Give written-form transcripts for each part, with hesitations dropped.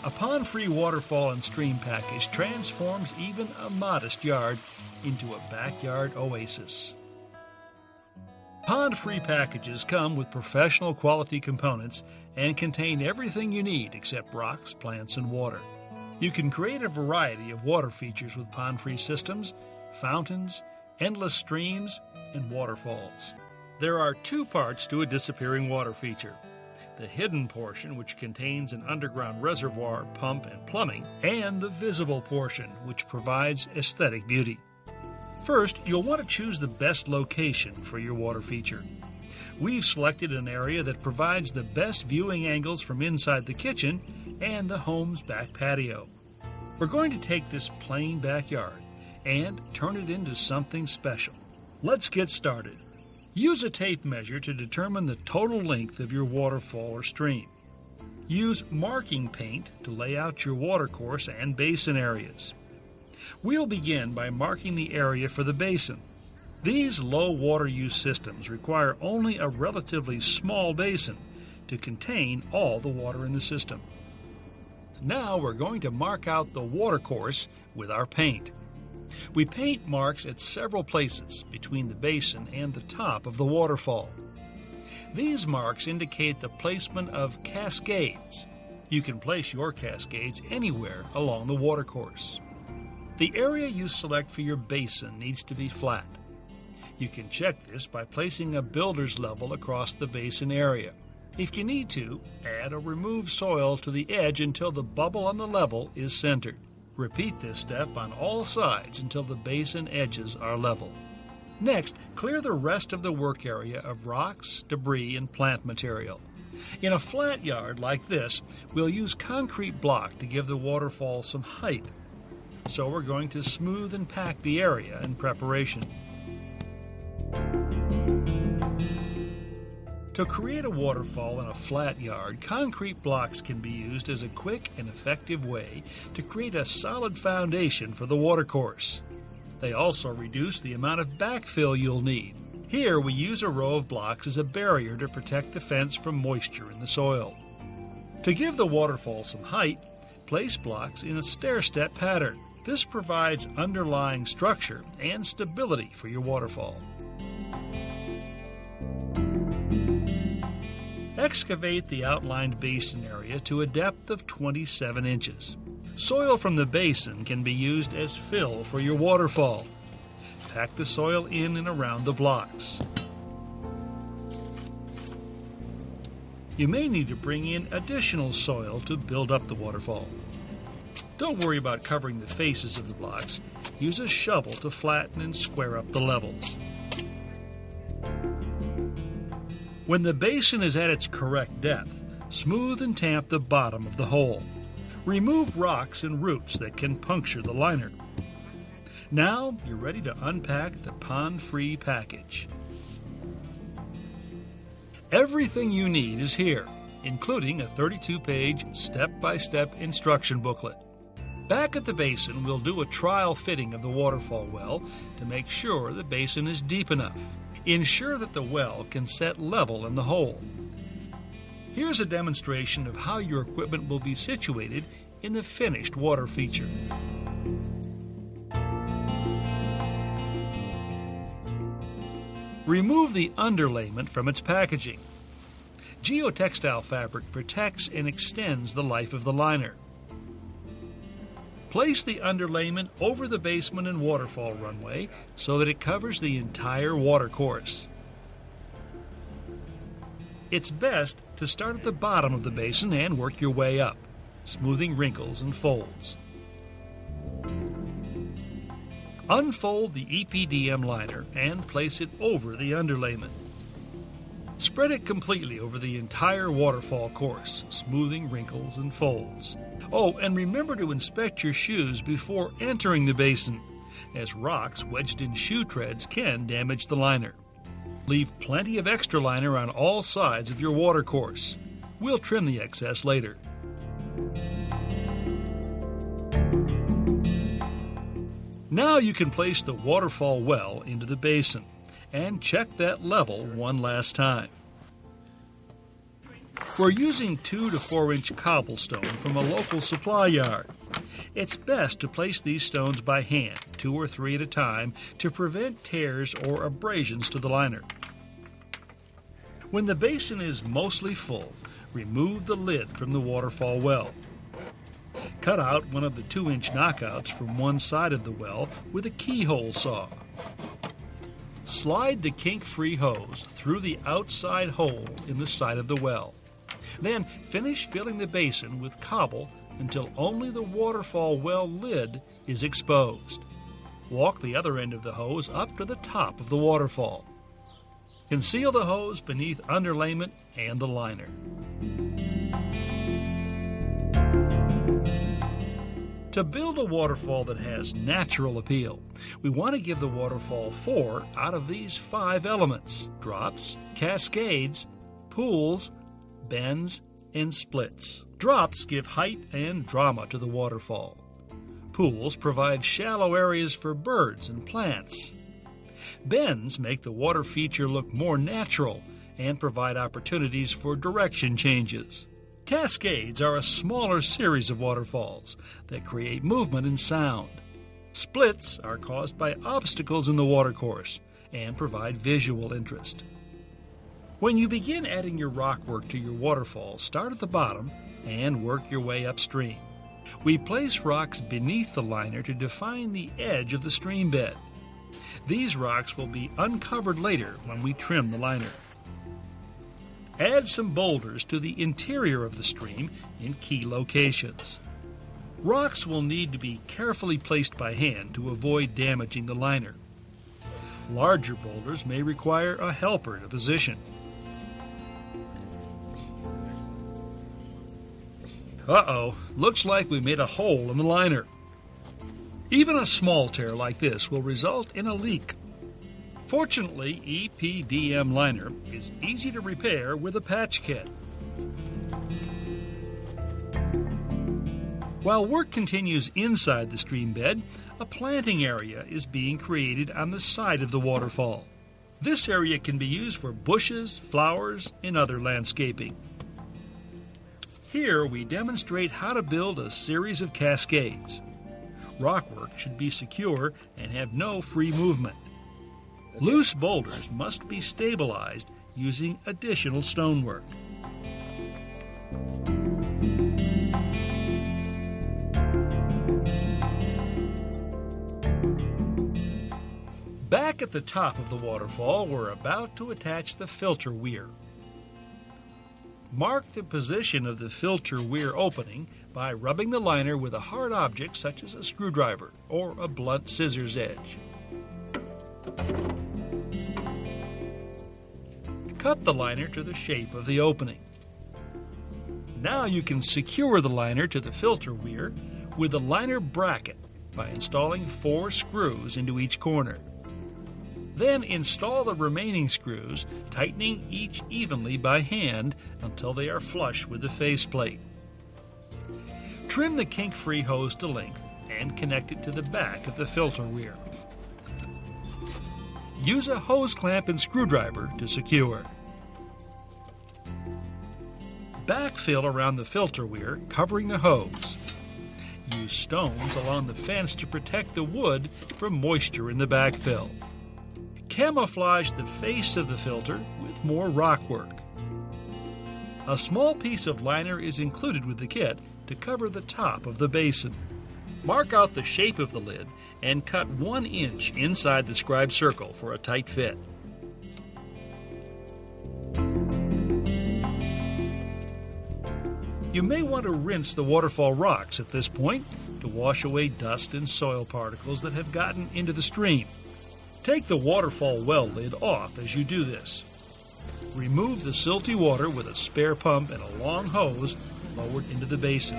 A pond-free waterfall and stream package transforms even a modest yard into a backyard oasis. Pond-free packages come with professional quality components and contain everything you need except rocks, plants, and water. You can create a variety of water features with pond-free systems, fountains, endless streams, and waterfalls. There are two parts to a disappearing water feature: the hidden portion, which contains an underground reservoir, pump, and plumbing, and the visible portion, which provides aesthetic beauty. First, you'll want to choose the best location for your water feature. We've selected an area that provides the best viewing angles from inside the kitchen and the home's back patio. We're going to take this plain backyard and turn it into something special. Let's get started. Use a tape measure to determine the total length of your waterfall or stream. Use marking paint to lay out your watercourse and basin areas. We'll begin by marking the area for the basin. These low water use systems require only a relatively small basin to contain all the water in the system. Now we're going to mark out the watercourse with our paint. We paint marks at several places between the basin and the top of the waterfall. These marks indicate the placement of cascades. You can place your cascades anywhere along the watercourse. The area you select for your basin needs to be flat. You can check this by placing a builder's level across the basin area. If you need to, add or remove soil to the edge until the bubble on the level is centered. Repeat this step on all sides until the basin edges are level. Next, clear the rest of the work area of rocks, debris, and plant material. In a flat yard like this, we'll use concrete block to give the waterfall some height. So we're going to smooth and pack the area in preparation. To create a waterfall in a flat yard, concrete blocks can be used as a quick and effective way to create a solid foundation for the watercourse. They also reduce the amount of backfill you'll need. Here we use a row of blocks as a barrier to protect the fence from moisture in the soil. To give the waterfall some height, place blocks in a stair-step pattern. This provides underlying structure and stability for your waterfall. Excavate the outlined basin area to a depth of 27 inches. Soil from the basin can be used as fill for your waterfall. Pack the soil in and around the blocks. You may need to bring in additional soil to build up the waterfall. Don't worry about covering the faces of the blocks. Use a shovel to flatten and square up the levels. When the basin is at its correct depth, smooth and tamp the bottom of the hole. Remove rocks and roots that can puncture the liner. Now you're ready to unpack the pond-free package. Everything you need is here, including a 32-page step-by-step instruction booklet. Back at the basin, we'll do a trial fitting of the waterfall well to make sure the basin is deep enough. Ensure that the well can set level in the hole. Here's a demonstration of how your equipment will be situated in the finished water feature. Remove the underlayment from its packaging. Geotextile fabric protects and extends the life of the liner. Place the underlayment over the basement and waterfall runway so that it covers the entire watercourse. It's best to start at the bottom of the basin and work your way up, smoothing wrinkles and folds. Unfold the EPDM liner and place it over the underlayment. Spread it completely over the entire waterfall course, smoothing wrinkles and folds. Oh, and remember to inspect your shoes before entering the basin, as rocks wedged in shoe treads can damage the liner. Leave plenty of extra liner on all sides of your watercourse. We'll trim the excess later. Now you can place the waterfall well into the basin and check that level one last time. We're using 2 to 4 inch cobblestone from a local supply yard. It's best to place these stones by hand, 2 or 3 at a time, to prevent tears or abrasions to the liner. When the basin is mostly full, remove the lid from the waterfall well. Cut out one of the 2-inch knockouts from one side of the well with a keyhole saw. Slide the kink-free hose through the outside hole in the side of the well. Then finish filling the basin with cobble until only the waterfall well lid is exposed. Walk the other end of the hose up to the top of the waterfall. Conceal the hose beneath underlayment and the liner. To build a waterfall that has natural appeal, we want to give the waterfall 4 out of these 5 elements: drops, cascades, pools, bends, and splits. Drops give height and drama to the waterfall. Pools provide shallow areas for birds and plants. Bends make the water feature look more natural and provide opportunities for direction changes. Cascades are a smaller series of waterfalls that create movement and sound. Splits are caused by obstacles in the watercourse and provide visual interest. When you begin adding your rock work to your waterfall, start at the bottom and work your way upstream. We place rocks beneath the liner to define the edge of the stream bed. These rocks will be uncovered later when we trim the liner. Add some boulders to the interior of the stream in key locations. Rocks will need to be carefully placed by hand to avoid damaging the liner. Larger boulders may require a helper to position. Uh-oh, looks like we made a hole in the liner. Even a small tear like this will result in a leak. Fortunately, EPDM liner is easy to repair with a patch kit. While work continues inside the stream bed, a planting area is being created on the side of the waterfall. This area can be used for bushes, flowers, and other landscaping. Here we demonstrate how to build a series of cascades. Rockwork should be secure and have no free movement. Loose boulders must be stabilized using additional stonework. Back at the top of the waterfall, we're about to attach the filter weir. Mark the position of the filter weir opening by rubbing the liner with a hard object such as a screwdriver or a blunt scissors edge. Cut the liner to the shape of the opening. Now you can secure the liner to the filter weir with the liner bracket by installing 4 screws into each corner. Then install the remaining screws, tightening each evenly by hand until they are flush with the faceplate. Trim the kink-free hose to length and connect it to the back of the filter weir. Use a hose clamp and screwdriver to secure. Backfill around the filter weir, covering the hose. Use stones along the fence to protect the wood from moisture in the backfill. Camouflage the face of the filter with more rock work. A small piece of liner is included with the kit to cover the top of the basin. Mark out the shape of the lid and cut 1 inch inside the scribed circle for a tight fit. You may want to rinse the waterfall rocks at this point to wash away dust and soil particles that have gotten into the stream. Take the waterfall well lid off as you do this. Remove the silty water with a spare pump and a long hose lowered into the basin.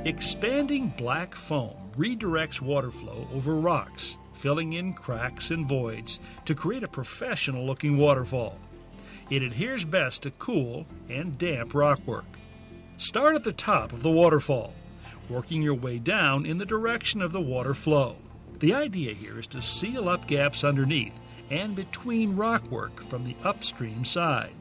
Expanding black foam redirects water flow over rocks, filling in cracks and voids to create a professional-looking waterfall. It adheres best to cool and damp rockwork. Start at the top of the waterfall, working your way down in the direction of the water flow. The idea here is to seal up gaps underneath and between rockwork from the upstream side.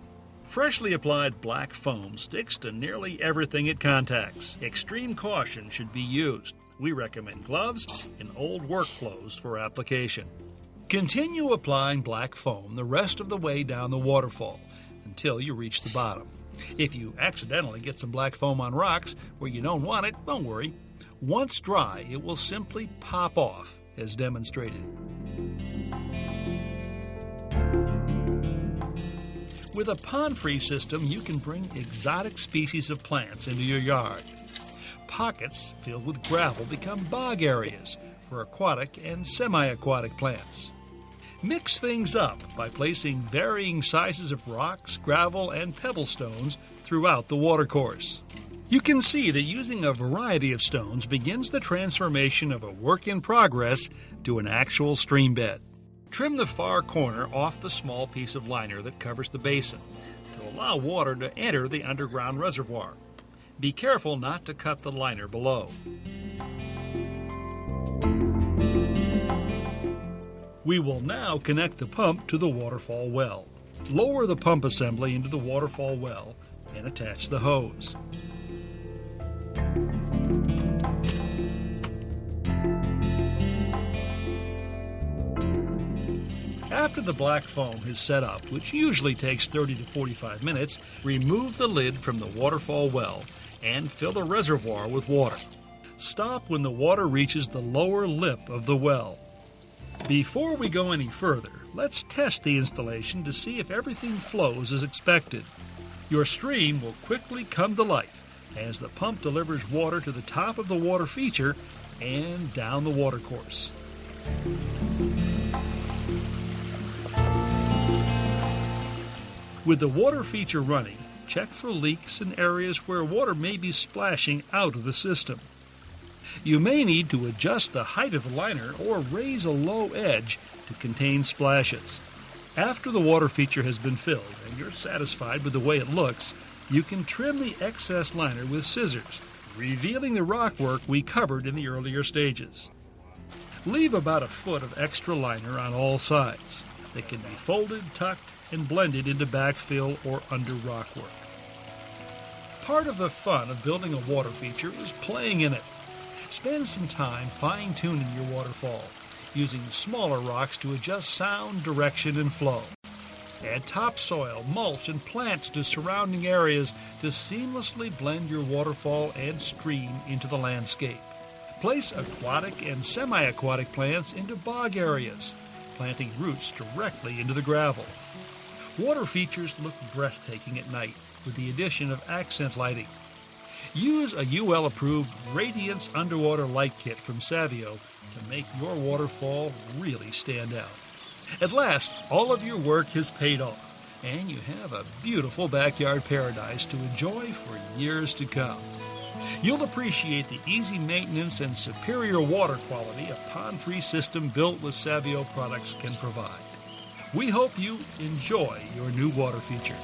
Freshly applied black foam sticks to nearly everything it contacts. Extreme caution should be used. We recommend gloves and old work clothes for application. Continue applying black foam the rest of the way down the waterfall until you reach the bottom. If you accidentally get some black foam on rocks where you don't want it, don't worry. Once dry, it will simply pop off, as demonstrated. With a pond-free system, you can bring exotic species of plants into your yard. Pockets filled with gravel become bog areas for aquatic and semi-aquatic plants. Mix things up by placing varying sizes of rocks, gravel, and pebble stones throughout the watercourse. You can see that using a variety of stones begins the transformation of a work in progress to an actual stream bed. Trim the far corner off the small piece of liner that covers the basin to allow water to enter the underground reservoir. Be careful not to cut the liner below. We will now connect the pump to the waterfall well. Lower the pump assembly into the waterfall well and attach the hose. After the black foam is set up, which usually takes 30 to 45 minutes, remove the lid from the waterfall well and fill the reservoir with water. Stop when the water reaches the lower lip of the well. Before we go any further, let's test the installation to see if everything flows as expected. Your stream will quickly come to life as the pump delivers water to the top of the water feature and down the watercourse. With the water feature running, check for leaks in areas where water may be splashing out of the system. You may need to adjust the height of the liner or raise a low edge to contain splashes. After the water feature has been filled and you're satisfied with the way it looks, you can trim the excess liner with scissors, revealing the rock work we covered in the earlier stages. Leave about a foot of extra liner on all sides. They can be folded, tucked, and blended into backfill or under rock work. Part of the fun of building a water feature is playing in it. Spend some time fine-tuning your waterfall, using smaller rocks to adjust sound, direction, and flow. Add topsoil, mulch, and plants to surrounding areas to seamlessly blend your waterfall and stream into the landscape. Place aquatic and semi-aquatic plants into bog areas, planting roots directly into the gravel. Water features look breathtaking at night with the addition of accent lighting. Use a UL-approved Radiance Underwater Light Kit from Savio to make your waterfall really stand out. At last, all of your work has paid off, and you have a beautiful backyard paradise to enjoy for years to come. You'll appreciate the easy maintenance and superior water quality a pond-free system built with Savio products can provide. We hope you enjoy your new water feature.